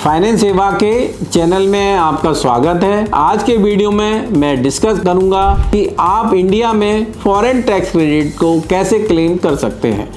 Finance सेवा के channel में आपका स्वागत है। आज के वीडियो में मैं डिस्कस करूंगा कि आप इंडिया में फॉरेन टैक्स क्रेडिट को कैसे क्लेम कर सकते हैं।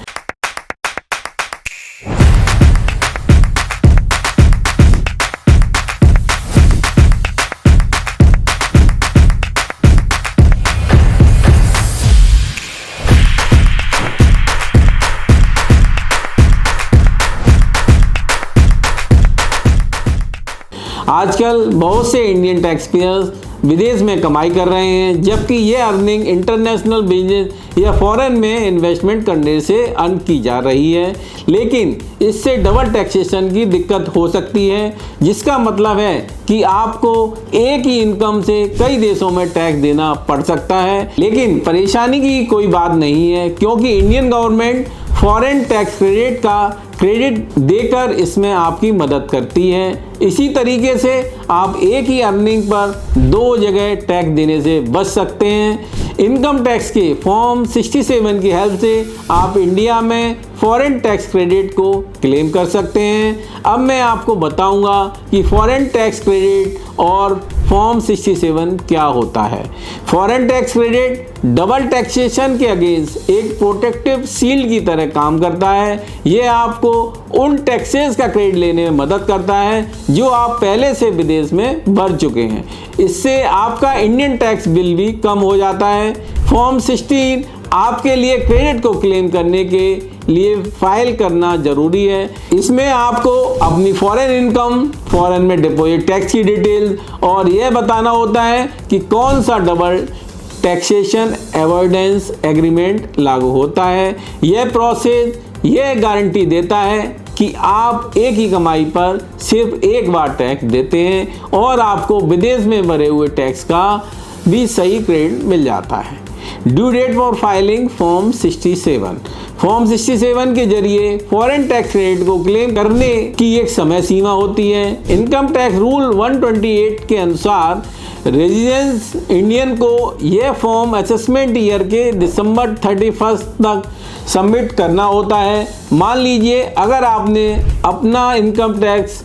आजकल बहुत से इंडियन टैक्स पेयर्स विदेश में कमाई कर रहे हैं, जबकि ये अर्निंग इंटरनेशनल बिजनेस या फॉरेन में इन्वेस्टमेंट करने से अर्न की जा रही है। लेकिन इससे डबल टैक्सेशन की दिक्कत हो सकती है, जिसका मतलब है कि आपको एक ही इनकम से कई देशों में टैक्स देना पड़ सकता है। लेकिन परेशानी की कोई बात नहीं है, क्योंकि Indian government foreign tax credit का क्रेडिट देकर इसमें आपकी मदद करती है। इसी तरीके से आप एक ही अर्निंग पर दो जगह टैक्स देने से बच सकते हैं। इनकम टैक्स के फॉर्म 67 की हेल्प से आप इंडिया में फॉरेन टैक्स क्रेडिट को क्लेम कर सकते हैं। अब मैं आपको बताऊंगा कि फॉरेन टैक्स क्रेडिट और फॉर्म 67 क्या होता है। Foreign tax credit double taxation के अगेंस्ट एक प्रोटेक्टिव शील्ड की तरह काम करता है। ये आपको उन टैक्सेस का क्रेडिट लेने में मदद करता है जो आप पहले से विदेश में भर चुके हैं। इससे आपका इंडियन टैक्स बिल भी कम हो जाता है। फॉर्म 16 आपके लिए क्रेडिट को क्लेम करने के लिए फाइल करना जरूरी है। इसमें आपको अपनी फॉरेन इनकम, फॉरेन में डिपॉजिट टैक्स की डिटेल और यह बताना होता है कि कौन सा डबल टैक्सेशन अवॉइडेंस एग्रीमेंट लागू होता है। यह प्रोसेस यह गारंटी देता है कि आप एक ही कमाई पर सिर्फ एक बार टैक्स देते हैं और आपको विदेश में भरे हुए टैक्स का भी सही क्रेडिट मिल जाता है। Due date for filing form 67। Form 67 के जरिए फॉरेन टैक्स क्रेडिट को क्लेम करने की एक समय सीमा होती है। इनकम टैक्स रूल 128 के अनुसार रेजिडेंस इंडियन को यह फॉर्म असेसमेंट ईयर के दिसंबर 31 तक सबमिट करना होता है। मान लीजिए अगर आपने अपना income tax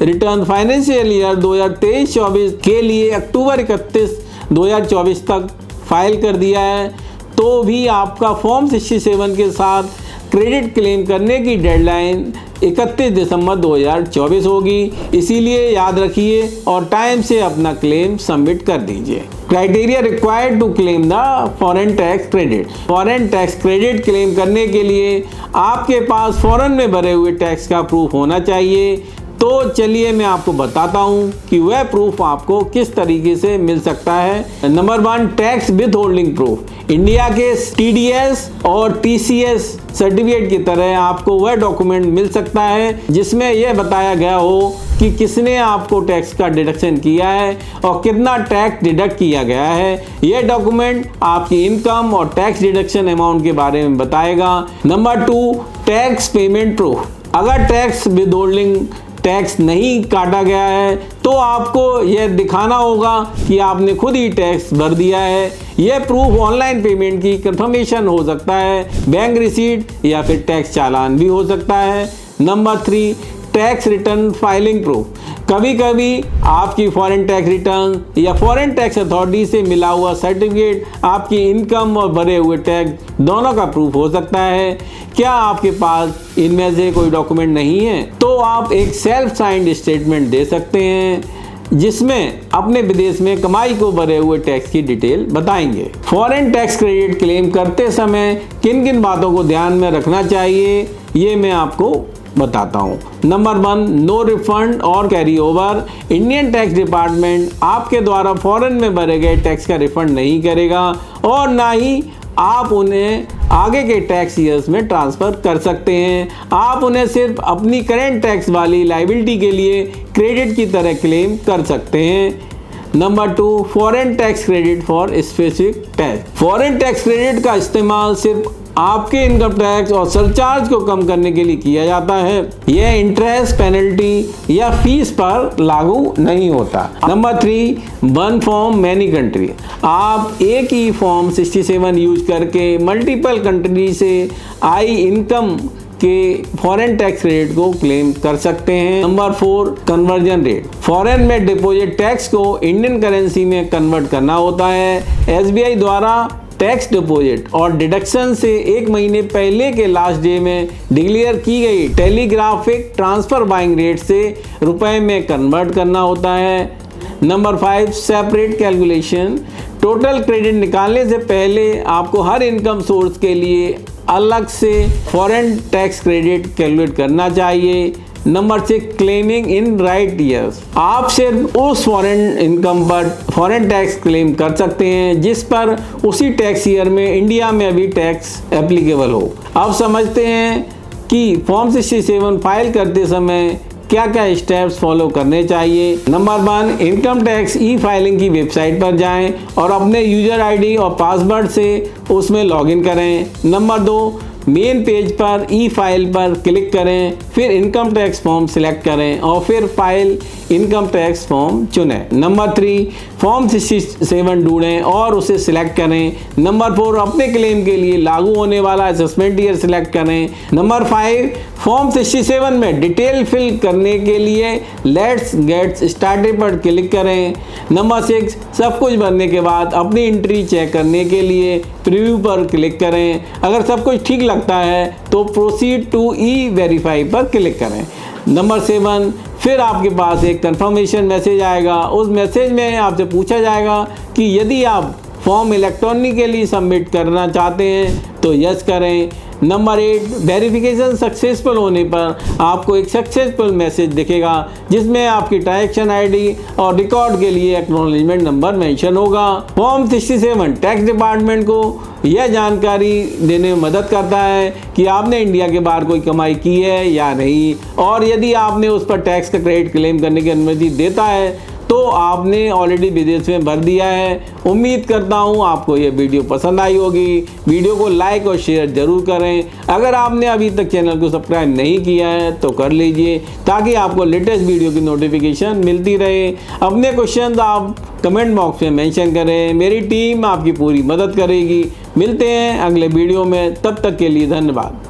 return financial year 2023-24 के लिए अक्टूबर 31, 2024 तक फाइल कर दिया है, तो भी आपका फॉर्म 67 के साथ क्रेडिट क्लेम करने की डेडलाइन 31 दिसंबर 2024 होगी। इसीलिए याद रखिए और टाइम से अपना क्लेम सबमिट कर दीजिए। Criteria required to claim the foreign tax credit. Foreign tax credit claim करने के लिए आपके पास फॉरेन में भरे हुए टैक्स का प्रूफ होना चाहिए। तो चलिए मैं आपको बताता हूं कि वह प्रूफ आपको किस तरीके से मिल सकता है। Number 1, tax with holding proof. India के TDS और TCS सर्टिफिकेट की तरह आपको वह डॉक्यूमेंट मिल सकता है जिसमें यह बताया गया हो कि किसने आपको टैक्स का डिडक्शन किया है और कितना टैक्स डिडक्ट किया गया है। यह डॉक्यूमेंट आपकी इनकम और टैक्स डिडक्शन अमाउंट के बारे में बताएगा। Number 2, tax payment proof. अगर टैक्स विद होल्डिंग टैक्स नहीं काटा गया है तो आपको यह दिखाना होगा कि आपने खुद ही टैक्स भर दिया है। यह प्रूफ ऑनलाइन पेमेंट की कंफर्मेशन हो सकता है, बैंक रिसीट या फिर टैक्स चालान भी हो सकता है। Number 3, tax return filing proof. कभी कभी आपकी फॉरेन टैक्स रिटर्न या फॉरेन टैक्स अथॉरिटी से मिला हुआ सर्टिफिकेट आपकी इनकम और भरे हुए टैक्स दोनों का प्रूफ हो सकता है। क्या आपके पास इनमें से कोई डॉक्यूमेंट नहीं है तो आप एक सेल्फ साइंड स्टेटमेंट दे सकते हैं जिसमें अपने विदेश में कमाई को भरे हुए टैक्स की डिटेल बताएंगे। फॉरेन टैक्स क्रेडिट क्लेम करते समय किन किन बातों को ध्यान में रखना चाहिए ये मैं आपको बताता हूँ। नंबर 1, नो रिफंड और carry over. Indian tax department आपके द्वारा फॉरेन में भरे गए टैक्स का रिफंड नहीं करेगा और ना ही आप उन्हें आगे के टैक्स ईयर्स में ट्रांसफ़र कर सकते हैं। आप उन्हें सिर्फ अपनी करेंट टैक्स वाली लायबिलिटी के लिए क्रेडिट की तरह क्लेम कर सकते हैं। Number 2, foreign tax credit for specific tax. Foreign tax credit का इस्तेमाल सिर्फ आपके इनकम टैक्स और सरचार्ज को कम करने के लिए किया जाता है। यह इंटरेस्ट, पेनल्टी या फीस पर लागू नहीं होता। Number 3, one form many country. आप एक ही फॉर्म 67 यूज करके मल्टीपल कंट्री से आई इनकम के फॉरेन टैक्स क्रेडिट को क्लेम कर सकते हैं। Number 4, conversion rate. फॉरेन में डिपॉजिट टैक्स को इंडियन करेंसी में कन्वर्ट करना होता है। एसबीआई द्वारा टैक्स डिपॉजिट और डिडक्शन से 1 महीने पहले के लास्ट डे में डिक्लेयर की गई टेलीग्राफिक ट्रांसफर बाइंग रेट से रुपए में कन्वर्ट करना होता है। Number 5, separate calculation. Total credit निकालने से पहले आपको हर इनकम सोर्स के लिए अलग से फॉरेन टैक्स क्रेडिट कैलकुलेट करना चाहिए। Number 6, claiming in right years. आप सिर्फ उस फॉरेन इनकम पर फॉरेन टैक्स क्लेम कर सकते हैं जिस पर उसी टैक्स ईयर में इंडिया में अभी टैक्स एप्लीकेबल हो। अब समझते हैं कि फॉर्म 67 फाइल करते समय क्या क्या स्टेप्स फॉलो करने चाहिए। Number 1, income tax e filing की वेबसाइट पर जाएं और अपने यूजर आईडी और पासवर्ड से उसमें लॉगिन करें। नंबर 2, मेन पेज पर ई फाइल पर क्लिक करें, फिर इनकम टैक्स फॉर्म सिलेक्ट करें और फिर फाइल इनकम टैक्स फॉर्म चुनें। नंबर 3, फॉर्म 67 ढूंढें और उसे सिलेक्ट करें। नंबर 4, अपने क्लेम के लिए लागू होने वाला असेसमेंट ईयर सिलेक्ट करें। नंबर 5, फॉर्म 67 में डिटेल फिल करने के लिए लेट्स गेट स्टार्टेड पर क्लिक करें। नंबर 6, सब कुछ भरने के बाद अपनी एंट्री चेक करने के लिए प्रीव्यू पर क्लिक करें। अगर सब कुछ ठीक लगता है तो प्रोसीड टू ई वेरीफाई पर क्लिक करें। नंबर 7, फिर आपके पास एक कंफर्मेशन मैसेज आएगा। उस मैसेज में आपसे पूछा जाएगा कि यदि आप फॉर्म इलेक्ट्रॉनिकली सबमिट करना चाहते हैं तो यस करें। नंबर 8, वेरिफिकेशन सक्सेसफुल होने पर आपको एक सक्सेसफुल मैसेज दिखेगा जिसमें आपकी ट्रांजैक्शन आईडी और रिकॉर्ड के लिए एक्नॉलेजमेंट नंबर मेंशन होगा। फॉर्म 67 टैक्स डिपार्टमेंट को यह जानकारी देने में मदद करता है कि आपने इंडिया के बाहर कोई कमाई की है या नहीं, और यदि आपने उस पर टैक्स का क्रेडिट क्लेम करने की अनुमति देता है तो आपने ऑलरेडी विदेश में भर दिया है। उम्मीद करता हूँ आपको ये वीडियो पसंद आई होगी। वीडियो को लाइक और शेयर जरूर करें। अगर आपने अभी तक चैनल को सब्सक्राइब नहीं किया है तो कर लीजिए ताकि आपको लेटेस्ट वीडियो की नोटिफिकेशन मिलती रहे। अपने क्वेश्चन आप कमेंट बॉक्स में मेंशन करें, मेरी टीम आपकी पूरी मदद करेगी। मिलते हैं अगले वीडियो में, तब तक के लिए धन्यवाद।